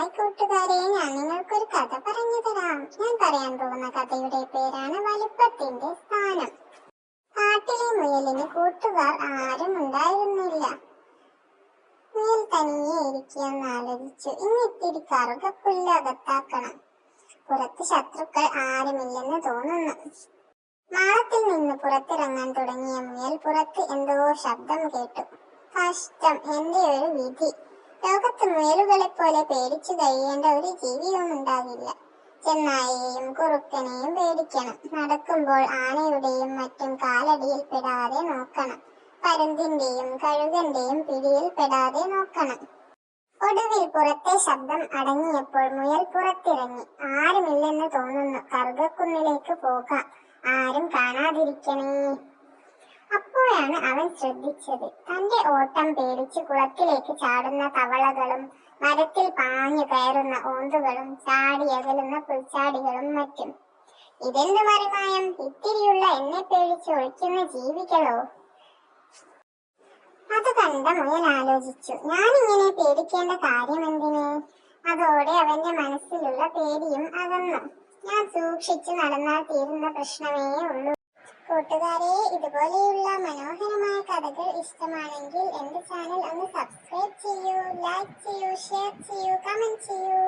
Hi കൂട്ടുകാരെ, ഞാൻ നിങ്ങൾക്കൊരു കഥ പറഞ്ഞു തരാം. ഞാൻ പറയാൻ പോകുന്ന കഥയുടെ പേരാണ് വലിപ്പത്തിന്റെ സ്ഥാനം. കാട്ടിലെ മുയലിന് കൂട്ടുകാർ ആരും ഉണ്ടായിരുന്നില്ല. മുയൽ തനിയെ ഇരിക്കുമെന്ന് ആലോചിച്ചു. ഇന്നിത്തിരി കറുക പുല്ലകത്താക്കണം. പുറത്ത് ശത്രുക്കൾ ആരുമില്ലെന്ന് തോന്നുന്നു. മാളത്തിൽ നിന്ന് പുറത്തിറങ്ങാൻ തുടങ്ങിയ മുയൽ പുറത്ത് എന്തോ ശബ്ദം കേട്ടു. കഷ്ടം, എന്റെ ഒരു വിധി. ലോകത്ത് മുയലുകളെ പോലെ പേടിച്ചു കഴിയേണ്ട ഒരു ജീവിയും ഉണ്ടാകില്ല. ചെന്നായെയും കുറുക്കനെയും പേടിക്കണം. നടക്കുമ്പോൾ ആനയുടെയും മറ്റും കാലടിയിൽ പെടാതെ നോക്കണം. പരുന്തിന്റെയും കഴുകന്റെയും പിടിയിൽ പെടാതെ നോക്കണം. ഒടുവിൽ പുറത്തെ ശബ്ദം അടങ്ങിയപ്പോൾ മുയൽ പുറത്തിറങ്ങി. ആരുമില്ലെന്ന് തോന്നുന്നു. കറുകക്കുന്നിലേക്ക് പോകാം. ആരും കാണാതിരിക്കണേ. അപ്പോഴാണ് അവൻ ശ്രദ്ധിച്ചത്. തന്റെ ഓട്ടം പേടിച്ച് കുളത്തിലേക്ക് ചാടുന്ന തവളകളും മരത്തിൽ പാഞ്ഞു കയറുന്ന ഓന്തുകളും ചാടിയകലുന്ന പുൽച്ചാടികളും മറ്റും. ഇതെന്ത് മറിമായം! ഇത്തിരിയുള്ള എന്നെ പേടിച്ച് ഒളിക്കുന്ന ജീവികളോ? അത് കണ്ട മുയൽ ആലോചിച്ചു, ഞാനിങ്ങനെ പേടിക്കേണ്ട കാര്യമെന്തിന്? അതോടെ അവന്റെ മനസ്സിലുള്ള പേടിയും അകന്നു. ഞാൻ സൂക്ഷിച്ചു നടന്നാൽ തീരുന്ന പ്രശ്നമേ ഉള്ളൂ. കൂട്ടുകാരെ, ഇതുപോലെയുള്ള മനോഹരമായ കഥകൾ ഇഷ്ടമാണെങ്കിൽ എന്റെ ചാനൽ ഒന്ന് സബ്സ്ക്രൈബ് ചെയ്യൂ, ലൈക്ക് ചെയ്യൂ, ഷെയർ ചെയ്യൂ, കമന്റ് ചെയ്യൂ.